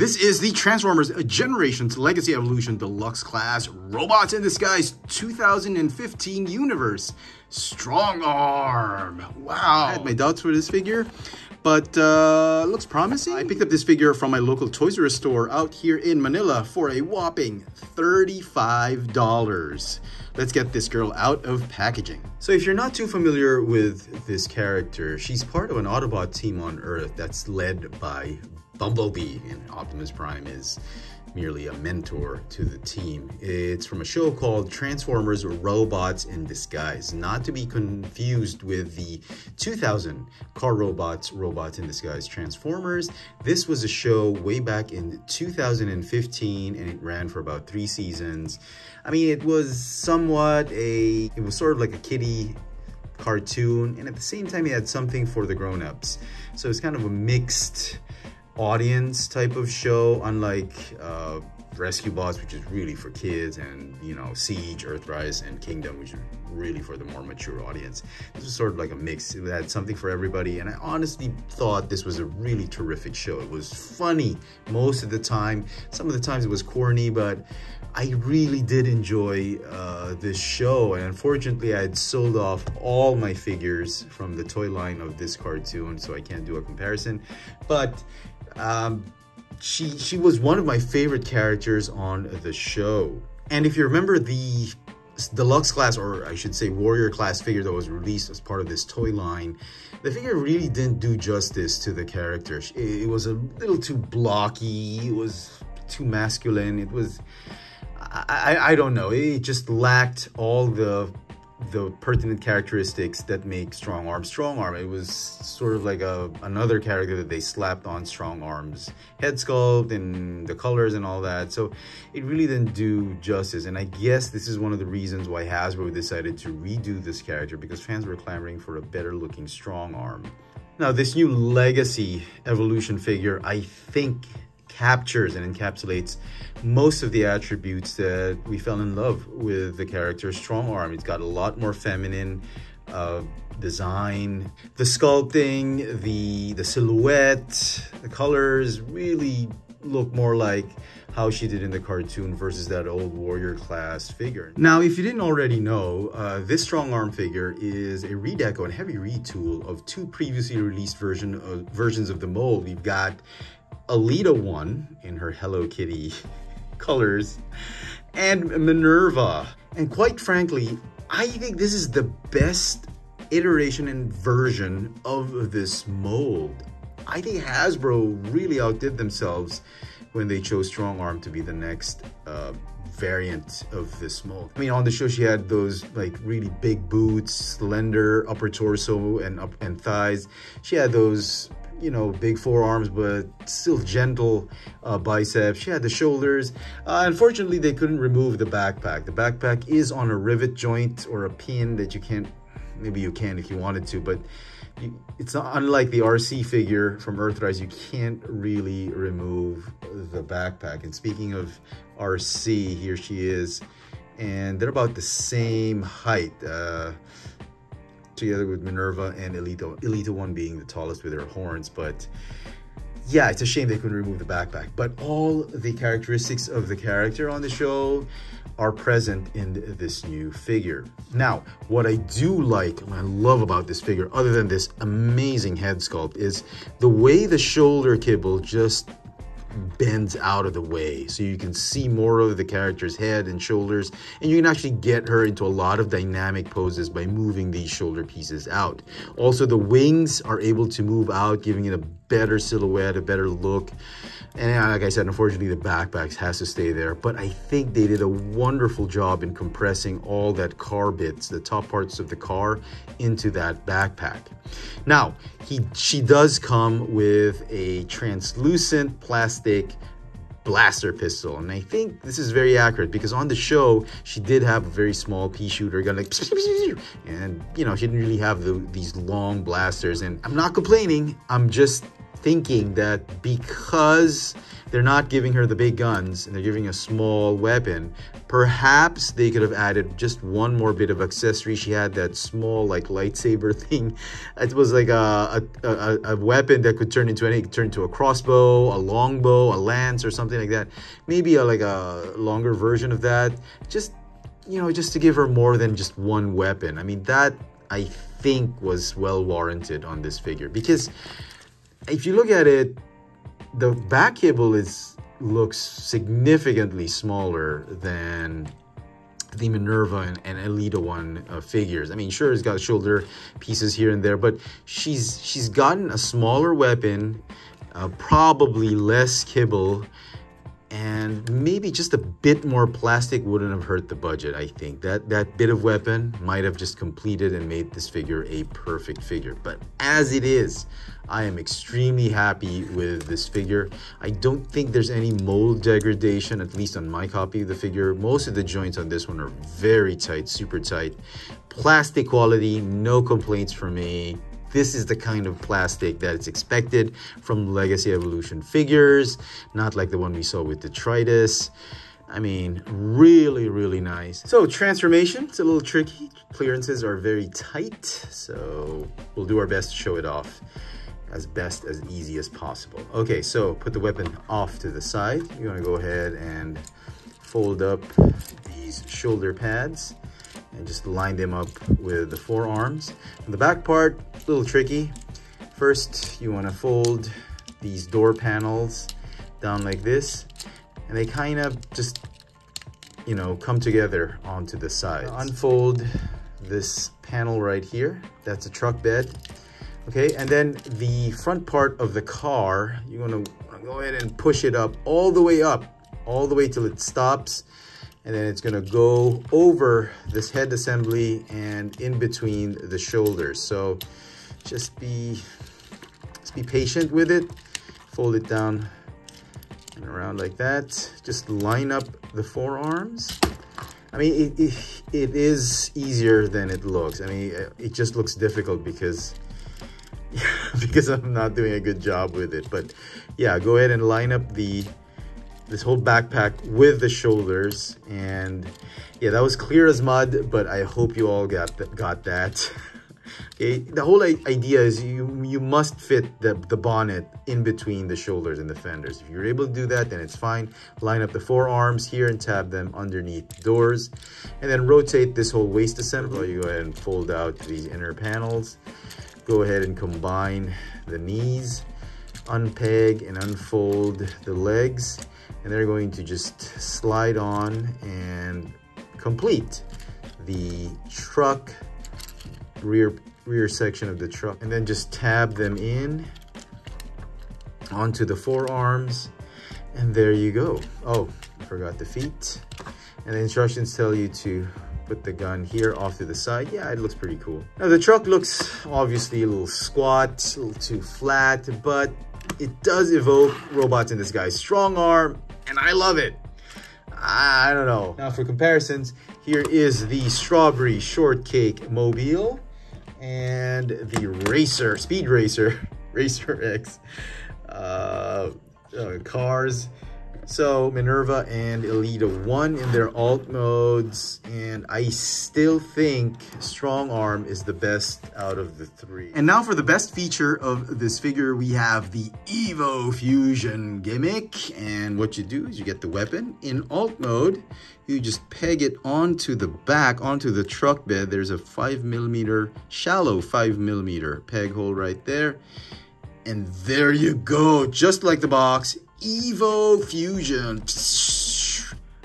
This is the Transformers Generations Legacy Evolution Deluxe Class Robots in Disguise 2015 Universe Strongarm. Wow. I had my doubts for this figure, but looks promising. I picked up this figure from my local Toys R Us store out here in Manila for a whopping $35. Let's get this girl out of packaging. So if you're not too familiar with this character, she's part of an Autobot team on Earth that's led by Bumblebee, and Optimus Prime is merely a mentor to the team. It's from a show called Transformers Robots in Disguise, not to be confused with the 2000 Car Robots in Disguise Transformers. This was a show way back in 2015 and it ran for about 3 seasons. I mean, it was sort of like a kiddie cartoon, and at the same time it had something for the grown-ups. So it's kind of a mixed audience type of show, unlike Rescue Boss, which is really for kids, and you know, Siege, Earthrise, and Kingdom, which is really for the more mature audience. This was sort of like a mix. It had something for everybody, and I honestly thought this was a really terrific show. It was funny most of the time. Some of the times it was corny, but I really did enjoy this show, and unfortunately I had sold off all my figures from the toy line of this cartoon, so I can't do a comparison. But she was one of my favorite characters on the show. And if you remember the Deluxe class, or I should say Warrior class figure that was released as part of this toy line, the figure really didn't do justice to the character. It was a little too blocky, it was too masculine, it was, I don't know, it just lacked all the pertinent characteristics that make Strongarm. It was sort of like another character that they slapped on Strongarm's head sculpt and the colors and all that. So it really didn't do justice. And I guess this is one of the reasons why Hasbro decided to redo this character, because fans were clamoring for a better looking Strongarm. Now, this new Legacy Evolution figure, I think, captures and encapsulates most of the attributes that we fell in love with the character Strongarm. It's got a lot more feminine design. The sculpting, the silhouette, the colors really look more like how she did in the cartoon versus that old Warrior class figure. Now, if you didn't already know, this Strongarm figure is a redeco and heavy retool of 2 previously released versions of the mold. We've got Alita 1 in her Hello Kitty colors, and Minerva. And quite frankly, I think this is the best iteration and version of this mold. I think Hasbro really outdid themselves when they chose Strongarm to be the next variant of this mold. I mean, on the show she had those like really big boots, slender upper torso and thighs. She had those, you know, big forearms, but still gentle biceps. She had the shoulders. Unfortunately, they couldn't remove the backpack. The backpack is on a rivet joint or a pin that you can't, maybe you can if you wanted to, but it's not, unlike the RC figure from Earthrise, you can't really remove the backpack. And speaking of RC, here she is, and they're about the same height, together with Minerva and Elita 1 being the tallest with her horns. But yeah, it's a shame they couldn't remove the backpack, but all the characteristics of the character on the show are present in this new figure. Now, what I do like, what I love about this figure, other than this amazing head sculpt, is the way the shoulder kibble just bends out of the way, so you can see more of the character's head and shoulders, and you can actually get her into a lot of dynamic poses by moving these shoulder pieces out. Also, the wings are able to move out, giving it a better silhouette, a better look. And like I said, unfortunately the backpack has to stay there, but I think they did a wonderful job in compressing all that car bits, the top parts of the car, into that backpack. Now, she does come with a translucent plastic blaster pistol, and I think this is very accurate because on the show she did have a very small pea shooter gun, like, and you know, she didn't really have these long blasters. And I'm not complaining, I'm just thinking that because they're not giving her the big guns and they're giving a small weapon, perhaps they could have added just one more bit of accessory. She had that small like lightsaber thing. It was like a weapon that could turn into anything. It could turn into a crossbow, a longbow, a lance, or something like that. Maybe like a longer version of that. Just, you know, just to give her more than just one weapon. I mean, that I think was well warranted on this figure, because if you look at it, the back cable looks significantly smaller than the Minerva and Elita 1 figures. I mean, sure, it's got shoulder pieces here and there, but she's gotten a smaller weapon, probably less kibble, and maybe just a bit more plastic wouldn't have hurt the budget. I think that bit of weapon might have just completed and made this figure a perfect figure. But as it is, I am extremely happy with this figure. I don't think there's any mold degradation, at least on my copy of the figure. Most of the joints on this one are very tight, super tight. Plastic quality, no complaints for me. This is the kind of plastic that is expected from Legacy Evolution figures, not like the one we saw with Detritus. I mean, really, really nice. So transformation, it's a little tricky. Clearances are very tight, so we'll do our best to show it off as easy as possible. Okay, so put the weapon off to the side. You're gonna go ahead and fold up these shoulder pads and just line them up with the forearms. And the back part, a little tricky. First, you want to fold these door panels down like this, and they kind of just, you know, come together onto the sides. Unfold this panel right here. That's a truck bed. Okay, and then the front part of the car, you want to go ahead and push it up, all the way till it stops. And then it's gonna go over this head assembly and in between the shoulders. So just be patient with it. Fold it down and around like that. Just line up the forearms. I mean, it is easier than it looks. I mean, it just looks difficult because I'm not doing a good job with it. But yeah, go ahead and line up this whole backpack with the shoulders. And yeah, that was clear as mud, but I hope you all got that. Okay, the whole idea is you must fit the bonnet in between the shoulders and the fenders. If you're able to do that, then it's fine. Line up the forearms here and tab them underneath the doors, and then rotate this whole waist assembly. You go ahead and fold out these inner panels. Go ahead and combine the knees, unpeg and unfold the legs, and they're going to just slide on and complete the truck, rear section of the truck. And then just tab them in onto the forearms, and there you go. Oh, I forgot the feet. And the instructions tell you to put the gun here off to the side. Yeah, it looks pretty cool. Now the truck looks obviously a little squat, a little too flat, but it does evoke Robots in Disguise Strongarm, and I love it. I don't know. Now for comparisons, here is the Strawberry Shortcake Mobile and the Racer, Speed Racer, Racer X cars. So Minerva and Elita 1 in their alt modes, and I still think Strongarm is the best out of the three. And now for the best feature of this figure, we have the Evo Fusion gimmick. And what you do is you get the weapon in alt mode. You just peg it onto the back, onto the truck bed. There's a 5mm, shallow 5mm peg hole right there. And there you go, just like the box. Evo Fusion.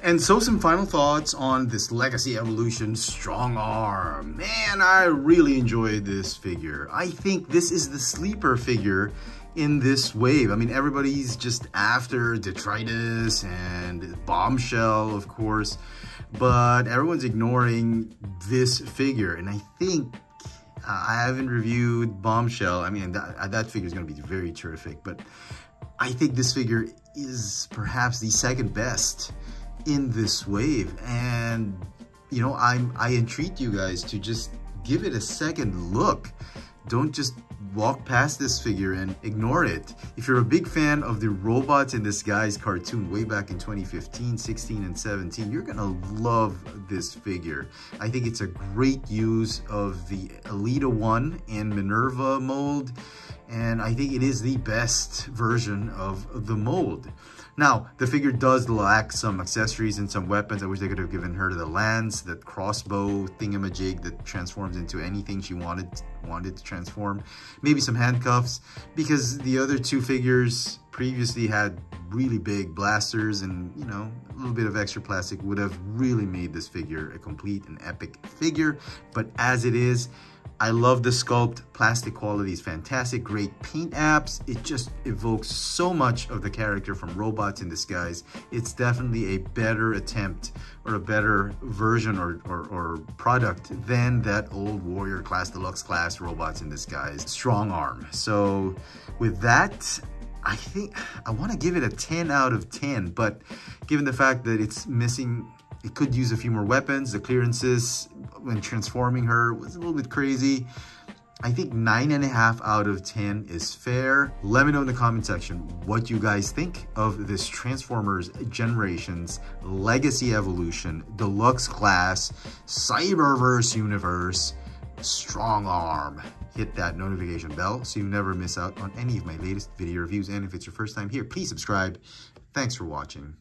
And so some final thoughts on this Legacy Evolution Strongarm. Man, I really enjoyed this figure. I think this is the sleeper figure in this wave. I mean, everybody's just after Detritus and Bombshell, of course, but everyone's ignoring this figure. And I think I haven't reviewed Bombshell. I mean, that figure is going to be very terrific, but I think this figure is perhaps the second best in this wave. And, you know, I entreat you guys to just give it a second look. don't just walk past this figure and ignore it. If you're a big fan of the Robots in Disguise cartoon way back in 2015, 16, and 17, you're gonna love this figure. I think it's a great use of the Elita 1 and Minerva mold, and I think it is the best version of the mold. Now, the figure does lack some accessories and some weapons. I wish they could have given her the lance, that crossbow thingamajig that transforms into anything she wanted to transform. Maybe some handcuffs, because the other two figures previously had really big blasters, and, you know, a little bit of extra plastic would have really made this figure a complete and epic figure. But as it is, I love the sculpt. Plastic quality is fantastic. Great paint apps. It just evokes so much of the character from Robots in Disguise. It's definitely a better attempt, or a better version or product than that old Warrior class, Deluxe class Robots in Disguise Strongarm. So with that, I think I want to give it a 10 out of 10, but given the fact that it's missing, it could use a few more weapons. The clearances when transforming her was a little bit crazy. I think 9.5 out of 10 is fair. Let me know in the comment section what you guys think of this Transformers Generations Legacy Evolution Deluxe Class Cyberverse Universe Strongarm. Hit that notification bell so you never miss out on any of my latest video reviews. And if it's your first time here, please subscribe. Thanks for watching.